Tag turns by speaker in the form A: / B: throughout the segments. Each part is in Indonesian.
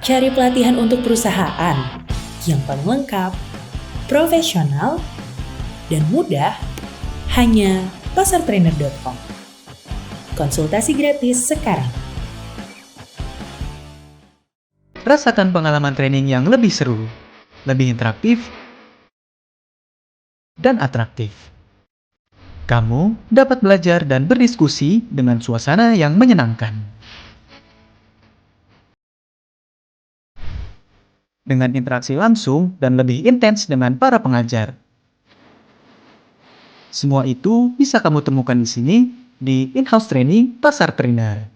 A: Cari pelatihan untuk perusahaan yang paling lengkap, profesional, dan mudah hanya pasartrainer.com. Konsultasi gratis sekarang.
B: Rasakan pengalaman training yang lebih seru, lebih interaktif, dan atraktif. Kamu dapat belajar dan berdiskusi dengan suasana yang menyenangkan. Dengan interaksi langsung dan lebih intens dengan para pengajar. Semua itu bisa kamu temukan di sini, di In-House Training Pasar Trainer.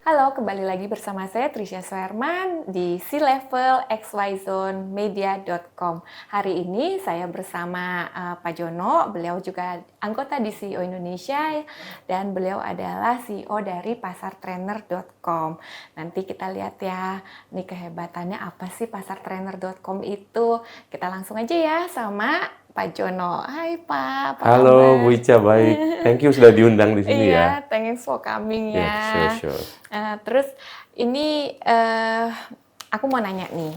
C: Halo, kembali lagi bersama saya Trisha Suherman di C-Level XYZone Media.com. Hari ini saya bersama Pak Jono, beliau juga anggota di CEO Indonesia dan beliau adalah CEO dari pasartrainer.com. Nanti kita lihat ya, nih kehebatannya apa sih pasartrainer.com itu. Kita langsung aja ya sama Pak Jono. Hai Pak, apa
D: Halo
C: kabar?
D: Bu Ica, baik. Thank you sudah diundang di sini
C: Iya,
D: ya.
C: thanks for coming
D: Ya,
C: ya.
D: sure.
C: Terus ini aku mau nanya nih,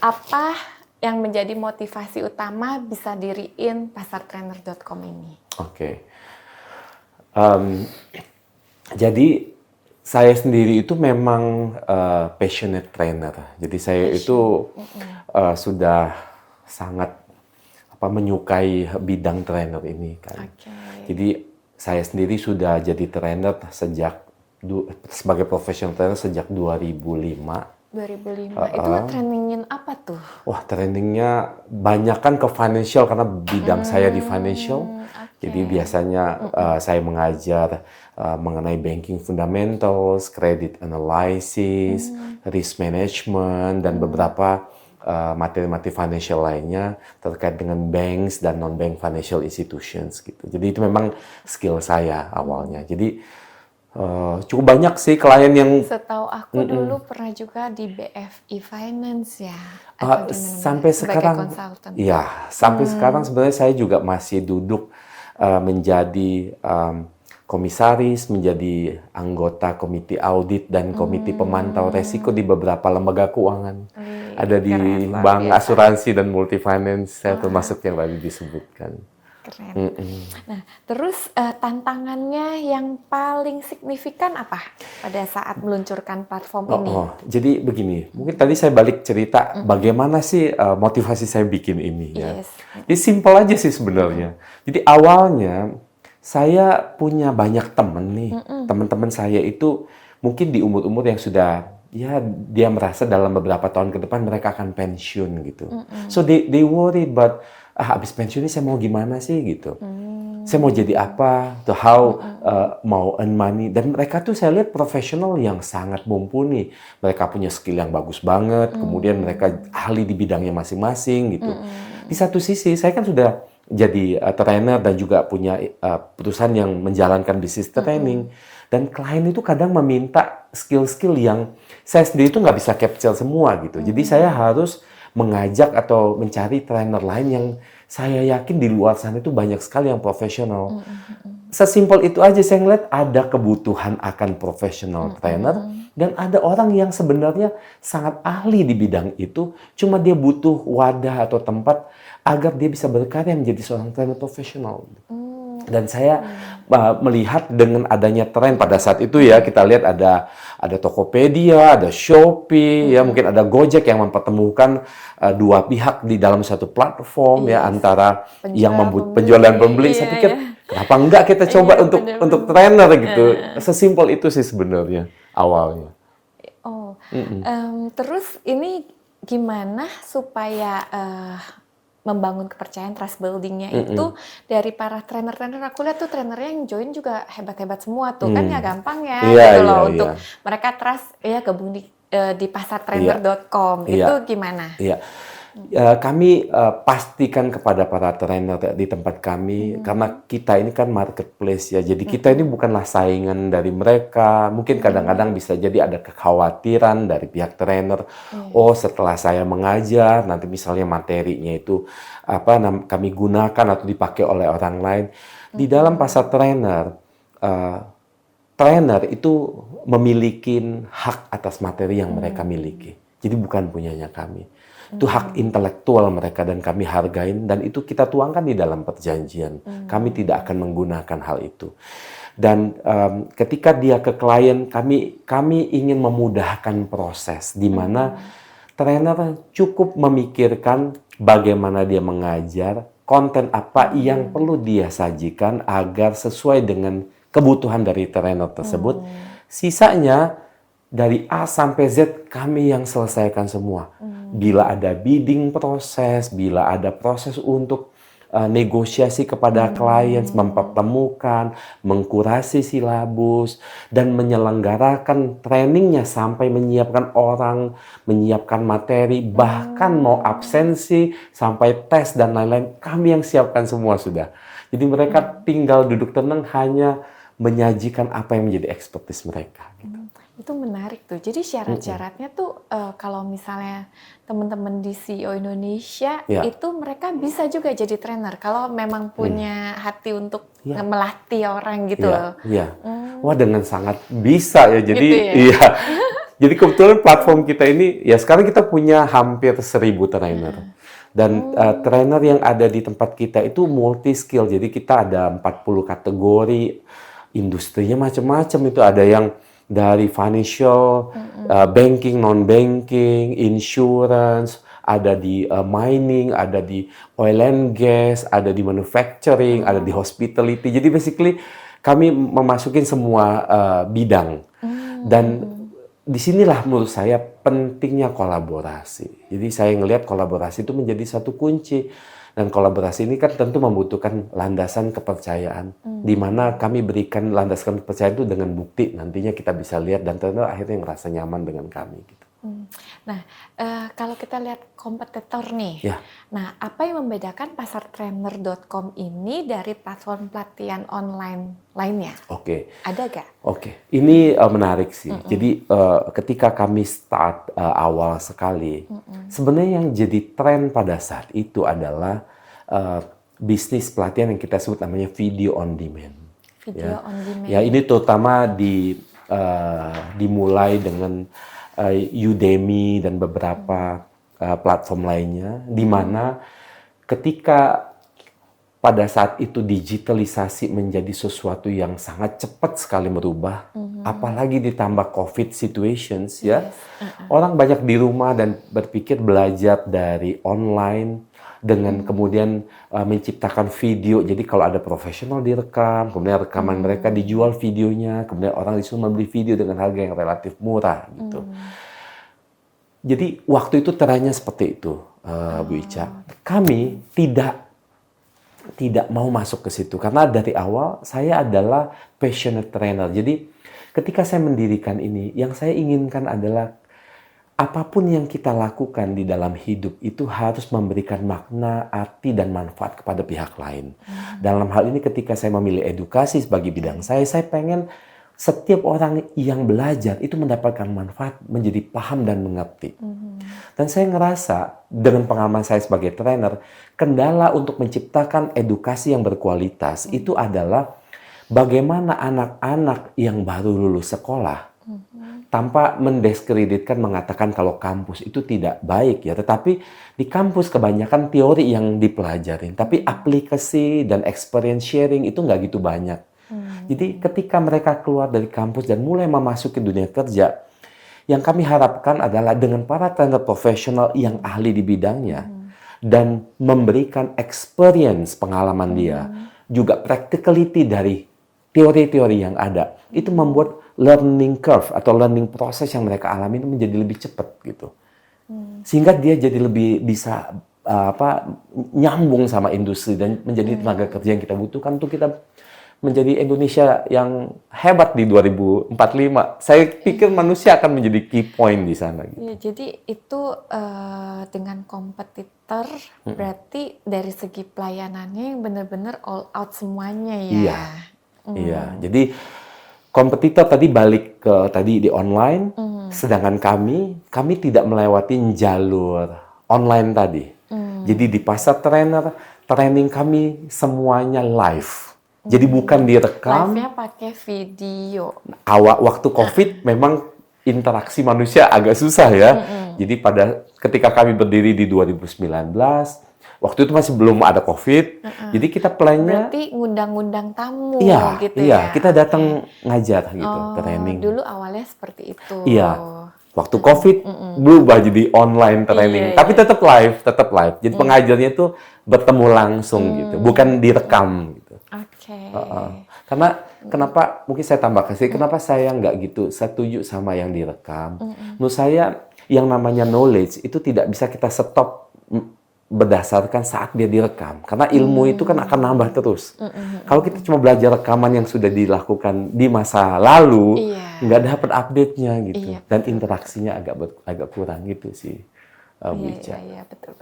C: apa yang menjadi motivasi utama bisa diriin pasartrainer.com ini?
D: Oke. Jadi saya sendiri itu memang passionate trainer. Jadi saya itu sudah sangat menyukai bidang trainer ini kan.
C: Oke.
D: Jadi saya sendiri sudah jadi trainer sebagai professional trainer sejak 2005.
C: 2005, itu trainingin apa tuh?
D: Wah, trainingnya banyak kan ke financial karena bidang saya di financial. Jadi biasanya saya mengajar mengenai banking fundamentals, credit analysis, risk management, dan beberapa materi-materi financial lainnya terkait dengan banks dan non-bank financial institutions gitu. Jadi itu memang skill saya awalnya. Jadi cukup banyak sih klien yang
C: Setahu aku dulu pernah juga di BFI Finance ya. Atau di mana-mana,
D: sampai
C: sebagai
D: sekarang,
C: konsultan.
D: ya sampai sekarang sebenarnya saya juga masih duduk menjadi komisaris, menjadi anggota komite audit dan komite pemantau resiko di beberapa lembaga keuangan. Ada di
C: keren, luar
D: bank,
C: biasa.
D: asuransi, dan multifinance, saya termasuk yang tadi disebutkan.
C: Keren. Nah, terus tantangannya yang paling signifikan apa pada saat meluncurkan platform ini?
D: Jadi begini, mungkin tadi saya balik cerita bagaimana sih motivasi saya bikin ini ya.
C: Yes.
D: Ini simpel aja sih sebenarnya. Jadi awalnya saya punya banyak temen nih, teman-teman saya itu mungkin di umur-umur yang sudah ya dia merasa dalam beberapa tahun ke depan mereka akan pensiun gitu. So they worry about habis pensiun ini saya mau gimana sih gitu. Saya mau jadi apa, to how mau earn money, dan mereka tuh saya lihat profesional yang sangat mumpuni. Mereka punya skill yang bagus banget, kemudian mereka ahli di bidangnya masing-masing gitu. Di satu sisi saya kan sudah jadi trainer dan juga punya perusahaan yang menjalankan bisnis training, dan klien itu kadang meminta skill-skill yang saya sendiri itu nggak bisa capture semua gitu. Jadi saya harus mengajak atau mencari trainer lain yang saya yakin di luar sana itu banyak sekali yang profesional. Sesimpel itu aja, saya ngeliat ada kebutuhan akan professional trainer, dan ada orang yang sebenarnya sangat ahli di bidang itu, cuma dia butuh wadah atau tempat agar dia bisa berkarya menjadi seorang trainer profesional. Dan saya melihat dengan adanya tren pada saat itu ya, kita lihat ada Tokopedia, ada Shopee, ya mungkin ada Gojek yang mempertemukan dua pihak di dalam satu platform ya, antara yang membuat penjual dan pembeli. Saya pikir kenapa enggak kita coba untuk trainer gitu. Sesimpel itu sih sebenarnya awalnya.
C: Terus ini gimana supaya membangun kepercayaan, trust building-nya itu dari para trainer-trainer. Aku lihat tuh trainernya yang join juga hebat-hebat semua tuh, kan nggak gampang ya
D: Iya,
C: gitu loh
D: iya,
C: untuk
D: iya.
C: mereka trust ya gabung di di pasartrainer.com itu gimana?
D: Iya. Kami pastikan kepada para trainer di tempat kami, karena kita ini kan marketplace ya, jadi kita ini bukanlah saingan dari mereka. Mungkin kadang-kadang bisa jadi ada kekhawatiran dari pihak trainer, oh setelah saya mengajar, nanti misalnya materinya itu kami gunakan atau dipakai oleh orang lain. Di dalam pasar trainer, trainer itu memiliki hak atas materi yang mereka miliki. Jadi bukan punyanya kami. Itu hak intelektual mereka dan kami hargain, dan itu kita tuangkan di dalam perjanjian. Kami tidak akan menggunakan hal itu. Dan ketika dia ke klien, kami ingin memudahkan proses di mana trainer cukup memikirkan bagaimana dia mengajar, konten apa yang perlu dia sajikan agar sesuai dengan kebutuhan dari trainer tersebut. Sisanya dari A sampai Z kami yang selesaikan semua. Bila ada bidding proses, bila ada proses untuk negosiasi kepada klien, mempertemukan, mengkurasi silabus, dan menyelenggarakan trainingnya sampai menyiapkan orang, menyiapkan materi, bahkan mau absensi, sampai tes dan lain-lain, kami yang siapkan semua sudah. Jadi mereka tinggal duduk tenang hanya menyajikan apa yang menjadi expertise mereka. Gitu.
C: Itu menarik tuh. Jadi syarat-syaratnya tuh kalau misalnya teman-teman di CEO Indonesia itu mereka bisa juga jadi trainer kalau memang punya hati untuk melatih orang gitu loh.
D: Iya. Wah, dengan sangat bisa ya. Jadi
C: gitu ya?
D: Jadi kebetulan platform kita ini ya sekarang kita punya hampir 1.000 trainer. Dan trainer yang ada di tempat kita itu multi skill. Jadi kita ada 40 kategori, industrinya macam-macam. Itu ada yang dari financial, banking, non-banking, insurance, ada di mining, ada di oil and gas, ada di manufacturing, ada di hospitality. Jadi basically kami memasukin semua bidang. Dan disinilah menurut saya pentingnya kolaborasi. Jadi saya ngelihat kolaborasi itu menjadi satu kunci. Dan kolaborasi ini kan tentu membutuhkan landasan kepercayaan, di mana kami berikan landasan kepercayaan itu dengan bukti, nantinya kita bisa lihat dan tentu akhirnya ngerasa nyaman dengan kami. Gitu.
C: Nah, kalau kita lihat kompetitor nih, nah apa yang membedakan pasartrainer.com ini dari platform pelatihan online lainnya? Ada gak?
D: Ini menarik sih. Jadi ketika kami start awal sekali, sebenarnya yang jadi tren pada saat itu adalah bisnis pelatihan yang kita sebut namanya video on demand.
C: Video on demand.
D: Ya, ini terutama dimulai dengan Udemy dan beberapa platform lainnya, di mana ketika pada saat itu digitalisasi menjadi sesuatu yang sangat cepat sekali merubah, apalagi ditambah COVID situations ya, orang banyak di rumah dan berpikir belajar dari online dengan kemudian menciptakan video. Jadi kalau ada profesional direkam, kemudian rekaman mereka dijual videonya, kemudian orang disuruh membeli video dengan harga yang relatif murah gitu. Jadi waktu itu trennya seperti itu, Bu Ica. Kami tidak mau masuk ke situ karena dari awal saya adalah passionate trainer. Jadi ketika saya mendirikan ini, yang saya inginkan adalah apapun yang kita lakukan di dalam hidup itu harus memberikan makna, arti, dan manfaat kepada pihak lain. Dalam hal ini ketika saya memilih edukasi sebagai bidang saya pengen setiap orang yang belajar itu mendapatkan manfaat, menjadi paham dan mengerti. Dan saya ngerasa dengan pengalaman saya sebagai trainer, kendala untuk menciptakan edukasi yang berkualitas itu adalah bagaimana anak-anak yang baru lulus sekolah tanpa mendiskreditkan mengatakan kalau kampus itu tidak baik ya, tetapi di kampus kebanyakan teori yang dipelajarin, tapi aplikasi dan experience sharing itu nggak gitu banyak. Jadi ketika mereka keluar dari kampus dan mulai memasuki dunia kerja, yang kami harapkan adalah dengan para trainer profesional yang ahli di bidangnya dan memberikan experience pengalaman dia, juga practicality dari teori-teori yang ada, itu membuat learning curve atau learning proses yang mereka alami itu menjadi lebih cepat gitu. Sehingga dia jadi lebih bisa nyambung sama industri dan menjadi tenaga kerja yang kita butuhkan untuk kita menjadi Indonesia yang hebat di 2045. Saya pikir manusia akan menjadi key point di sana. Gitu.
C: Ya, jadi itu dengan kompetitor berarti dari segi pelayanannya yang benar-benar all out semuanya ya.
D: Iya, iya. Jadi kompetitor tadi balik ke tadi di online, sedangkan kami tidak melewati jalur online tadi. Jadi di pasar training kami semuanya live. Jadi bukan direkam.
C: Live-nya pakai video.
D: Waktu COVID memang interaksi manusia agak susah ya. Jadi ketika kami berdiri di 2019, waktu itu masih belum ada COVID. Jadi kita plannya
C: berarti ngundang-ngundang tamu gitu
D: iya,
C: ya.
D: kita datang ngajar gitu, training.
C: Dulu awalnya seperti itu.
D: Iya. Waktu COVID berubah jadi online training, tapi tetap live. Jadi pengajarnya itu bertemu langsung gitu, bukan direkam gitu.
C: Oke.
D: Karena kenapa mungkin saya tambah kasih, kenapa saya nggak gitu setuju sama yang direkam. Menurut saya yang namanya knowledge itu tidak bisa kita stop berdasarkan saat dia direkam. Karena ilmu itu kan akan nambah terus. Kalau kita cuma belajar rekaman yang sudah dilakukan di masa lalu, nggak dapat update-nya gitu. Dan interaksinya agak kurang gitu sih.
C: Iya, betul.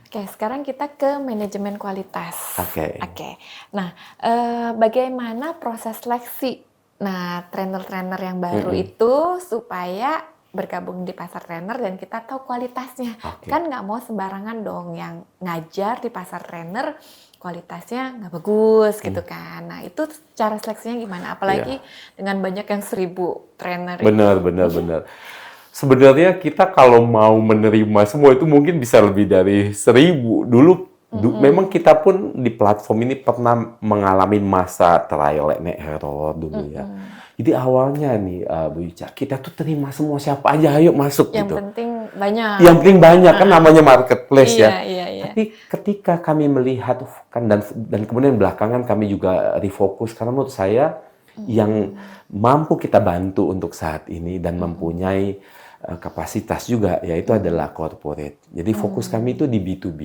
C: Oke, sekarang kita ke manajemen kualitas. Oke. Nah, bagaimana proses seleksi? Nah, trainer-trainer yang baru itu supaya bergabung di pasar trainer dan kita tahu kualitasnya. Kan nggak mau sembarangan dong yang ngajar di pasar trainer kualitasnya nggak bagus gitu kan. Nah, itu cara seleksinya gimana? Apalagi dengan banyak yang 1000 trainer.
D: Benar. Sebenarnya kita kalau mau menerima semua itu mungkin bisa lebih dari 1000. Dulu memang kita pun di platform ini pernah mengalami masa trial and error dulu ya. Jadi awalnya nih Bu Ica, kita tuh terima semua siapa aja, ayo masuk
C: yang
D: gitu.
C: Yang penting banyak.
D: Kan namanya marketplace ya.
C: Iya.
D: Tapi ketika kami melihat kan dan kemudian belakangan kami juga refocus karena menurut saya yang mampu kita bantu untuk saat ini dan mempunyai kapasitas juga yaitu adalah corporate. Jadi fokus kami itu di B2B.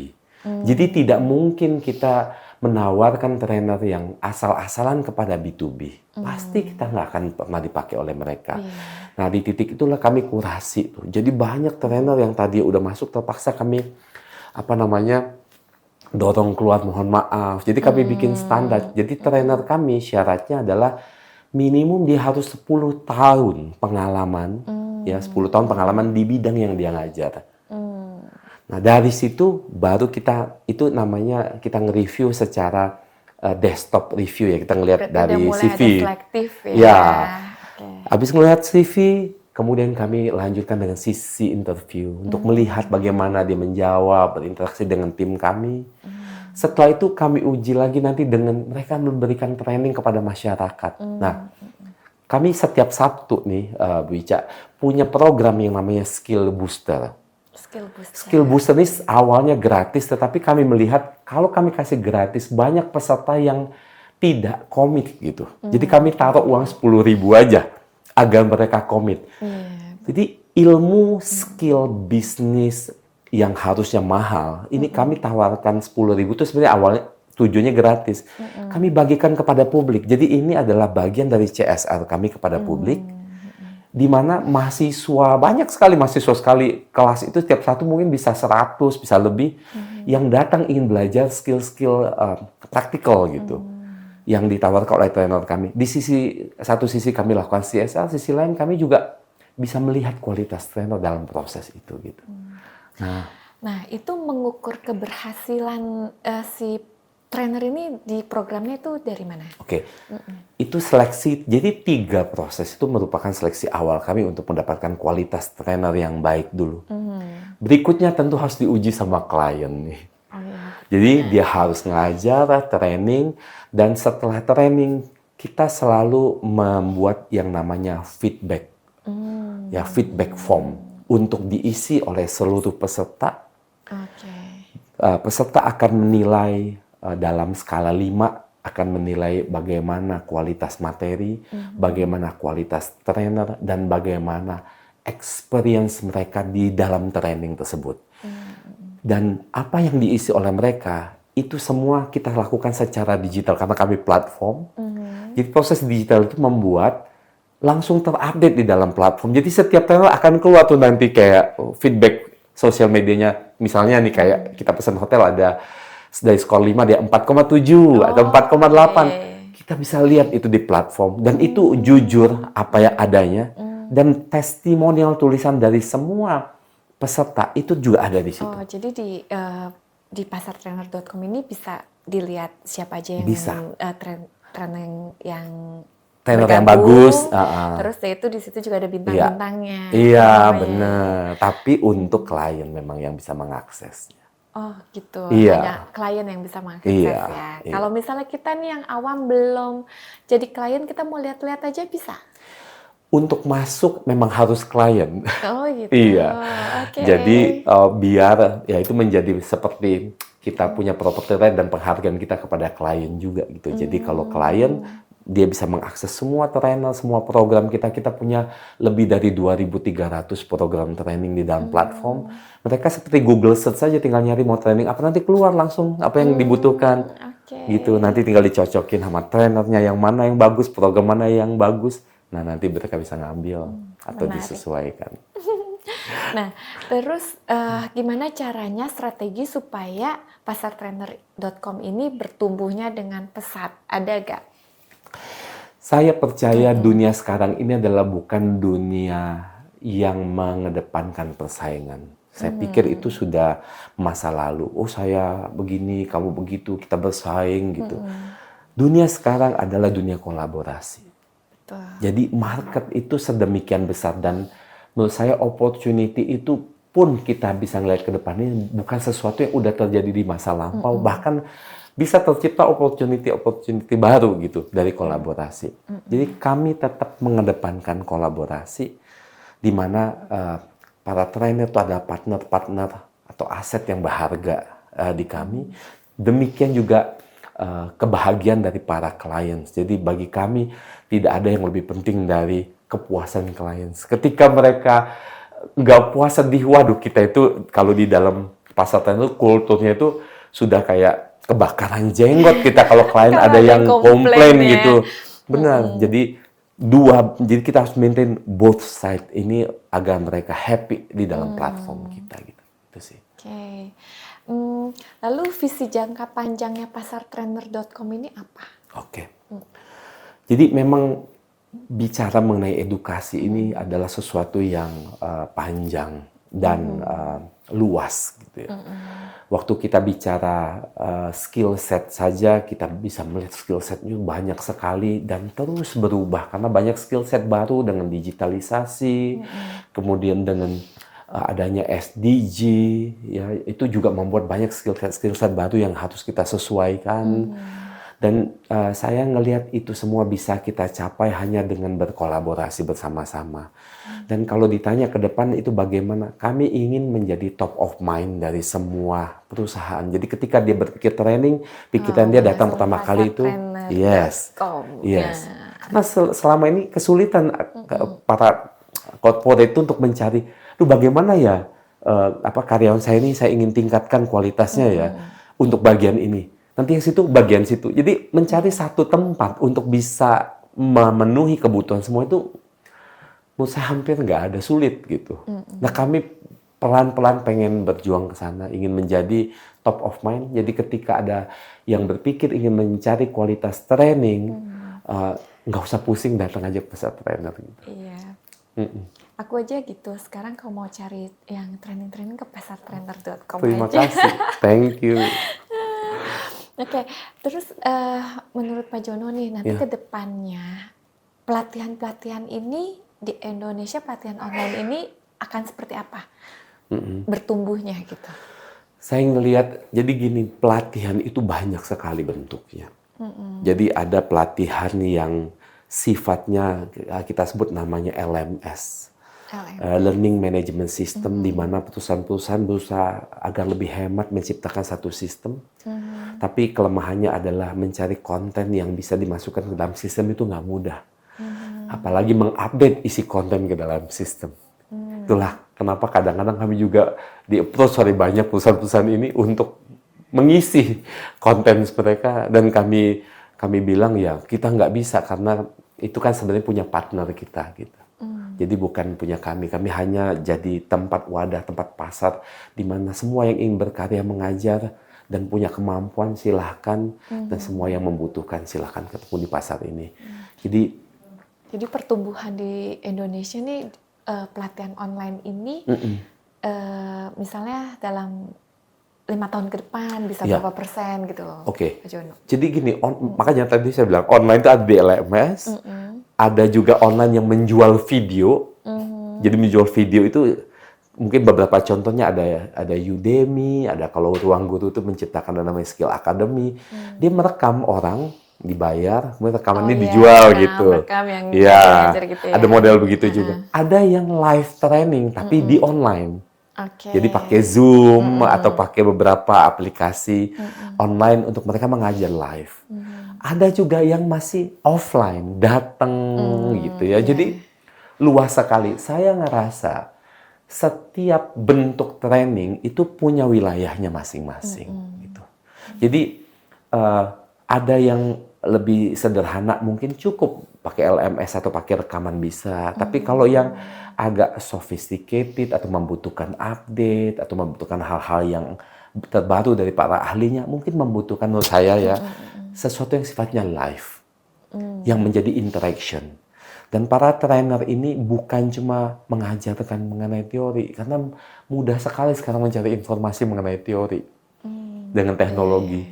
D: Jadi tidak mungkin kita menawarkan trainer yang asal-asalan kepada B2B. Pasti kita nggak akan pernah dipakai oleh mereka. Nah di titik itulah kami kurasi tuh. Jadi banyak trainer yang tadi udah masuk terpaksa kami dorong keluar mohon maaf. Jadi kami bikin standar. Jadi trainer kami syaratnya adalah minimum dia harus 10 tahun pengalaman. Ya 10 tahun pengalaman di bidang yang dia ngajar. Nah dari situ baru kita nge-review secara desktop review ya, kita ngelihat dari CV. Habis ngelihat CV, kemudian kami lanjutkan dengan sisi interview untuk melihat bagaimana dia menjawab, berinteraksi dengan tim kami. Setelah itu kami uji lagi nanti dengan mereka memberikan training kepada masyarakat. Nah, kami setiap Sabtu nih, Bu Ica, punya program yang namanya Skill Booster. Skill Booster ini awalnya gratis, tetapi kami melihat kalau kami kasih gratis, banyak peserta yang tidak komit gitu. Jadi kami taruh uang 10.000 aja agar mereka komit. Jadi ilmu skill bisnis yang harusnya mahal, ini kami tawarkan 10.000 itu sebenarnya awalnya tujuannya gratis. Kami bagikan kepada publik. Jadi ini adalah bagian dari CSR kami kepada publik. Di mana banyak sekali mahasiswa kelas itu setiap satu mungkin bisa 100, bisa lebih yang datang ingin belajar skill-skill praktikal gitu. Yang ditawarkan oleh trainer kami. Di satu sisi kami lakukan CSR, sisi lain kami juga bisa melihat kualitas trainer dalam proses itu gitu.
C: Nah, itu mengukur keberhasilan si trainer ini di programnya itu dari mana? Itu seleksi.
D: Jadi 3 proses itu merupakan seleksi awal kami untuk mendapatkan kualitas trainer yang baik dulu. Berikutnya tentu harus diuji sama klien nih. Jadi dia harus ngajar, training, dan setelah training kita selalu membuat yang namanya feedback. Feedback form untuk diisi oleh seluruh peserta. Peserta akan menilai dalam skala 5 akan menilai bagaimana kualitas materi, bagaimana kualitas trainer, dan bagaimana experience mereka di dalam training tersebut. Dan apa yang diisi oleh mereka, itu semua kita lakukan secara digital karena kami platform. Jadi proses digital itu membuat langsung terupdate di dalam platform. Jadi setiap trainer akan keluar tuh nanti kayak feedback sosial medianya. Misalnya nih kayak kita pesan hotel ada dari skor 5 dia 4,7 atau 4,8. Kita bisa lihat itu di platform dan itu jujur apa yang adanya dan testimonial tulisan dari semua peserta itu juga ada di situ.
C: Oh, jadi di pasartrainer.com ini bisa dilihat siapa aja yang
D: Bisa.
C: trainer yang
D: Trainer yang
C: bergabung,
D: bagus.
C: terus itu di situ juga ada bintang-bintangnya.
D: Iya,
C: Oh,
D: benar. Tapi untuk klien memang yang bisa mengaksesnya.
C: Oh gitu,
D: Iya.
C: hanya klien yang bisa mengakses
D: Iya,
C: ya.
D: iya.
C: Kalau misalnya kita nih yang awam belum jadi klien, kita mau lihat-lihat aja bisa?
D: Untuk masuk memang harus klien.
C: Oh gitu,
D: Iya.
C: oke.
D: Jadi biar ya itu menjadi seperti kita punya property right dan penghargaan kita kepada klien juga gitu. Jadi kalau klien dia bisa mengakses semua trainer, semua program kita. Kita punya lebih dari 2.300 program training di dalam platform. Mereka seperti Google Search saja, tinggal nyari mau training apa, nanti keluar langsung apa yang dibutuhkan.
C: Oke.
D: Gitu, nanti tinggal dicocokin sama trainernya yang mana yang bagus, program mana yang bagus. Nah, nanti mereka bisa ngambil atau
C: menarik.
D: disesuaikan.
C: Nah, terus gimana caranya strategi supaya pasartrainer.com ini bertumbuhnya dengan pesat? Ada gak?
D: Saya percaya dunia sekarang ini adalah bukan dunia yang mengedepankan persaingan. Saya pikir itu sudah masa lalu. Oh, saya begini, kamu begitu, kita bersaing gitu. Dunia sekarang adalah dunia kolaborasi.
C: Betul.
D: Jadi market itu sedemikian besar dan menurut saya opportunity itu pun kita bisa ngelihat ke depannya bukan sesuatu yang udah terjadi di masa lampau, bahkan bisa tercipta opportunity baru gitu dari kolaborasi. Jadi kami tetap mengedepankan kolaborasi di mana para trainer itu ada partner-partner atau aset yang berharga di kami. Demikian juga kebahagiaan dari para klien. Jadi bagi kami tidak ada yang lebih penting dari kepuasan klien. Ketika mereka nggak puas sedih, waduh kita itu kalau di dalam pasar trainer kulturnya itu sudah kayak kebakaran jenggot kita kalau klien
C: Kalau
D: ada yang komplain
C: ya.
D: gitu. Benar. Jadi jadi kita harus maintain both side ini agar mereka happy di dalam platform kita gitu. Itu sih.
C: Oke. Lalu visi jangka panjangnya pasartrainer.com ini apa?
D: Oke. Jadi memang bicara mengenai edukasi ini adalah sesuatu yang panjang dan luas gitu ya. Waktu kita bicara skill set saja, kita bisa melihat skill setnya banyak sekali dan terus berubah karena banyak skill set baru dengan digitalisasi, kemudian dengan adanya SDG, ya itu juga membuat banyak skill set baru yang harus kita sesuaikan. Dan saya ngelihat itu semua bisa kita capai hanya dengan berkolaborasi bersama-sama. Dan kalau ditanya ke depan itu bagaimana, kami ingin menjadi top of mind dari semua perusahaan. Jadi ketika dia berpikir training, pikiran dia datang pertama kali itu, yes. Karena selama ini kesulitan para corporate itu untuk mencari, bagaimana ya karyawan saya ini saya ingin tingkatkan kualitasnya ya untuk bagian ini. Nanti yang situ bagian situ. Jadi mencari satu tempat untuk bisa memenuhi kebutuhan semua itu menurut saya hampir nggak ada, sulit gitu. Nah kami pelan-pelan pengen berjuang ke sana, ingin menjadi top of mind. Jadi ketika ada yang berpikir ingin mencari kualitas training, nggak usah pusing, datang aja ke pasar trainer gitu.
C: Iya. Aku aja gitu, sekarang kalau mau cari yang training-training ke pasartrainer.com
D: Terima
C: aja.
D: kasih, thank you.
C: Oke, terus menurut Pak Jono nih, nanti ke depannya pelatihan-pelatihan ini di Indonesia, pelatihan online ini akan seperti apa bertumbuhnya gitu?
D: Saya ngelihat, jadi gini, pelatihan itu banyak sekali bentuknya. Jadi ada pelatihan yang sifatnya kita sebut namanya LMS. Learning Management System, di mana perusahaan-perusahaan berusaha agar lebih hemat menciptakan satu sistem. Tapi kelemahannya adalah mencari konten yang bisa dimasukkan ke dalam sistem itu nggak mudah. Apalagi mengupdate isi konten ke dalam sistem. Itulah kenapa kadang-kadang kami juga di-approach oleh banyak perusahaan-perusahaan ini untuk mengisi konten mereka, dan kami kami bilang ya kita nggak bisa karena itu kan sebenarnya punya partner kita gitu. Jadi bukan punya kami hanya jadi tempat wadah, tempat pasar di mana semua yang ingin berkarya mengajar dan punya kemampuan silahkan, dan semua yang membutuhkan silahkan ketemu di pasar ini. Jadi
C: pertumbuhan di Indonesia nih pelatihan online ini misalnya dalam 5 tahun ke depan bisa berapa persen gitu loh, Pak Jono?
D: Jadi gini, makanya tadi saya bilang online itu ada di LMS, ada juga online yang menjual video. Jadi menjual video itu mungkin beberapa contohnya ada Udemy, ada kalau Ruang Guru itu menciptakan namanya Skill Academy. Dia merekam orang, dibayar, kemudian rekamannya dijual gitu.
C: Iya,
D: gitu ya. Ada model begitu juga. Ada yang live training tapi di online. Jadi pakai Zoom atau pakai beberapa aplikasi online untuk mereka mengajar live. Ada juga yang masih offline, datang gitu ya. Jadi luas sekali. Saya ngerasa setiap bentuk training itu punya wilayahnya masing-masing gitu. Jadi ada yang lebih sederhana mungkin cukup pakai LMS atau pakai rekaman bisa. Tapi kalau yang agak sophisticated atau membutuhkan update atau membutuhkan hal-hal yang terbaru dari para ahlinya, mungkin membutuhkan menurut saya ya sesuatu yang sifatnya live, yang menjadi interaction. Dan para trainer ini bukan cuma mengajarkan mengenai teori, karena mudah sekali sekarang mencari informasi mengenai teori dengan teknologi,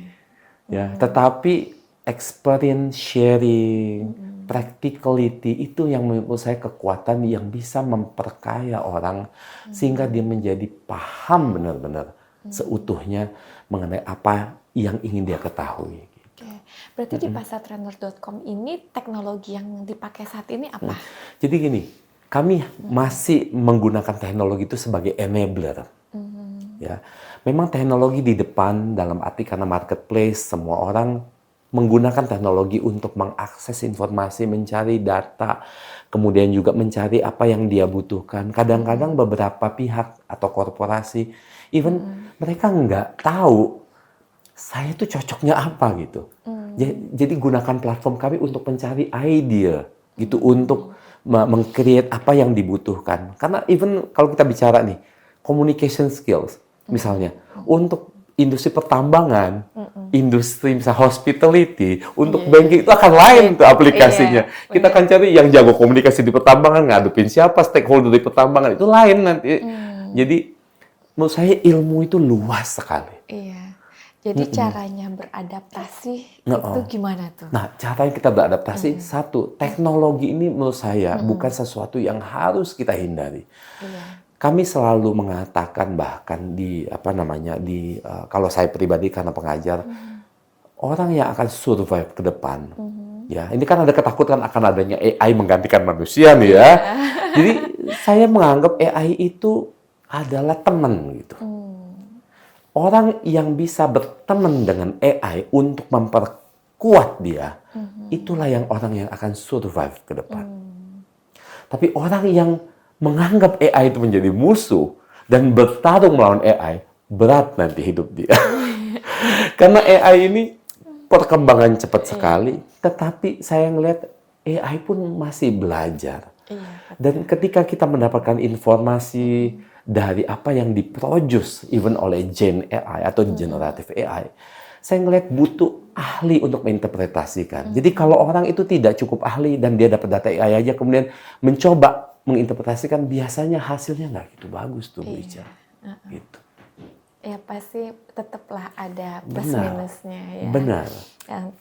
D: ya. Tetapi experience sharing, practicality itu yang menurut saya kekuatan yang bisa memperkaya orang sehingga dia menjadi paham benar-benar seutuhnya mengenai apa yang ingin dia ketahui.
C: Berarti di pasartrainer.com ini teknologi yang dipakai saat ini apa?
D: Jadi gini, kami masih menggunakan teknologi itu sebagai enabler. Ya, memang teknologi di depan dalam arti karena marketplace semua orang menggunakan teknologi untuk mengakses informasi, mencari data, kemudian juga mencari apa yang dia butuhkan. Kadang-kadang beberapa pihak atau korporasi, even mereka nggak tahu saya itu cocoknya apa gitu. Jadi gunakan platform kami untuk mencari ide gitu, untuk meng-create apa yang dibutuhkan. Karena even kalau kita bicara nih, communication skills misalnya, untuk industri pertambangan, industri misalnya hospitality, untuk banking itu akan lain tuh aplikasinya. Kita akan cari yang jago komunikasi di pertambangan, ngadepin siapa stakeholder di pertambangan, itu lain nanti. Jadi menurut saya ilmu itu luas sekali.
C: Jadi caranya beradaptasi itu gimana tuh?
D: Nah, caranya kita beradaptasi, satu, teknologi ini menurut saya bukan sesuatu yang harus kita hindari. Kami selalu mengatakan bahkan kalau saya pribadi karena pengajar, orang yang akan survive ke depan, ya ini kan ada ketakutan akan adanya AI menggantikan manusia nih ya. Jadi saya menganggap AI itu adalah teman gitu. Orang yang bisa berteman dengan AI untuk memperkuat dia, itulah yang orang yang akan survive ke depan. Tapi orang yang menganggap AI itu menjadi musuh dan bertarung melawan AI, berat nanti hidup dia. Karena AI ini perkembangan cepat sekali, tetapi saya ngelihat AI pun masih belajar. Dan ketika kita mendapatkan informasi dari apa yang diproduce even oleh Gen AI atau generative AI, saya ngelihat butuh ahli untuk menginterpretasikan. Jadi kalau orang itu tidak cukup ahli dan dia dapat data AI aja kemudian mencoba menginterpretasikan, biasanya hasilnya nggak gitu bagus tuh Bu Ica. Gitu.
C: Ya pasti tetaplah ada plus minusnya ya.
D: Benar.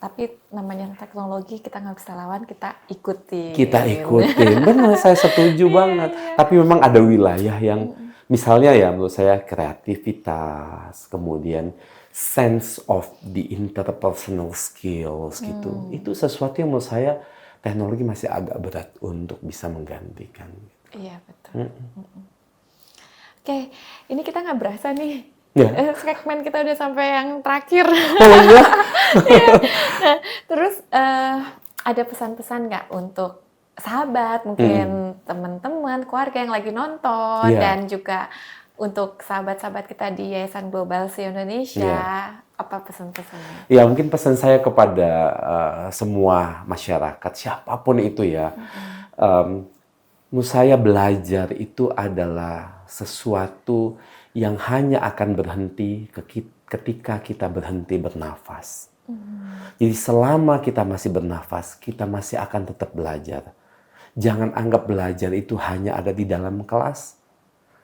C: Tapi namanya teknologi kita nggak bisa lawan, kita ikuti.
D: Kita ikutin, benar, saya setuju banget. Tapi memang ada wilayah yang misalnya ya menurut saya kreativitas, kemudian sense of the interpersonal skills gitu. Itu sesuatu yang menurut saya teknologi masih agak berat untuk bisa menggantikan.
C: Iya betul. Oke, ini kita nggak berasa nih. Segmen kita udah sampai yang terakhir.
D: Oh iya?
C: Terus ada pesan-pesan nggak untuk sahabat, mungkin teman-teman, keluarga yang lagi nonton, dan juga untuk sahabat-sahabat kita di Yayasan Global Se Indonesia, Apa pesan-pesannya?
D: Ya, mungkin pesan saya kepada semua masyarakat, siapapun itu ya, menurut saya belajar itu adalah sesuatu yang hanya akan berhenti ketika kita berhenti bernafas. Jadi selama kita masih bernafas, kita masih akan tetap belajar. Jangan anggap belajar itu hanya ada di dalam kelas,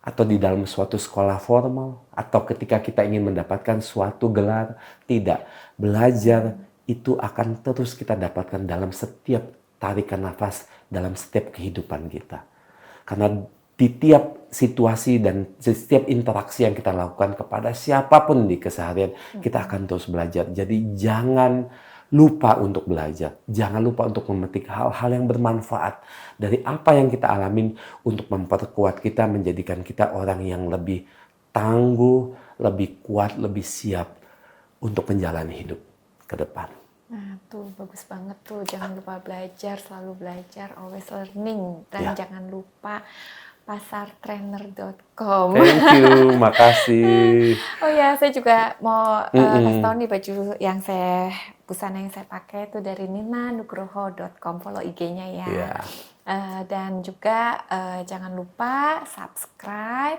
D: atau di dalam suatu sekolah formal, atau ketika kita ingin mendapatkan suatu gelar. Tidak. Belajar itu akan terus kita dapatkan dalam setiap tarikan nafas, dalam setiap kehidupan kita. Karena di tiap situasi dan setiap interaksi yang kita lakukan kepada siapapun di keseharian, kita akan terus belajar. Jadi jangan lupa untuk belajar. Jangan lupa untuk memetik hal-hal yang bermanfaat dari apa yang kita alamin untuk memperkuat kita, menjadikan kita orang yang lebih tangguh, lebih kuat, lebih siap untuk menjalani hidup ke depan.
C: Nah, tuh bagus banget tuh. Jangan lupa belajar, selalu belajar, always learning. Dan jangan lupa pasartrainer.com.
D: Thank you, makasih.
C: Oh ya, saya juga mau kasih tahu nih baju yang busana yang saya pakai itu dari ninanugroho.com. Follow IG-nya ya.
D: Yeah.
C: Dan juga jangan lupa subscribe,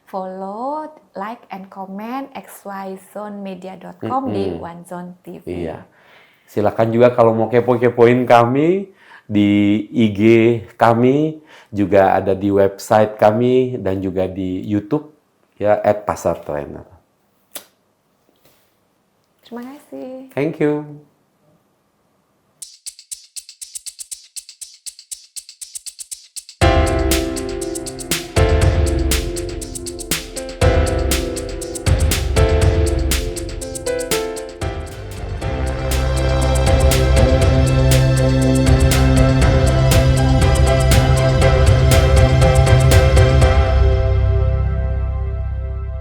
C: follow, like, and comment xyzonemedia.com di OneZone TV.
D: Iya. Silakan juga kalau mau kepo-kepoin kami di IG kami, juga ada di website kami dan juga di YouTube ya @pasartrainer.
C: Terima kasih.
D: Thank you.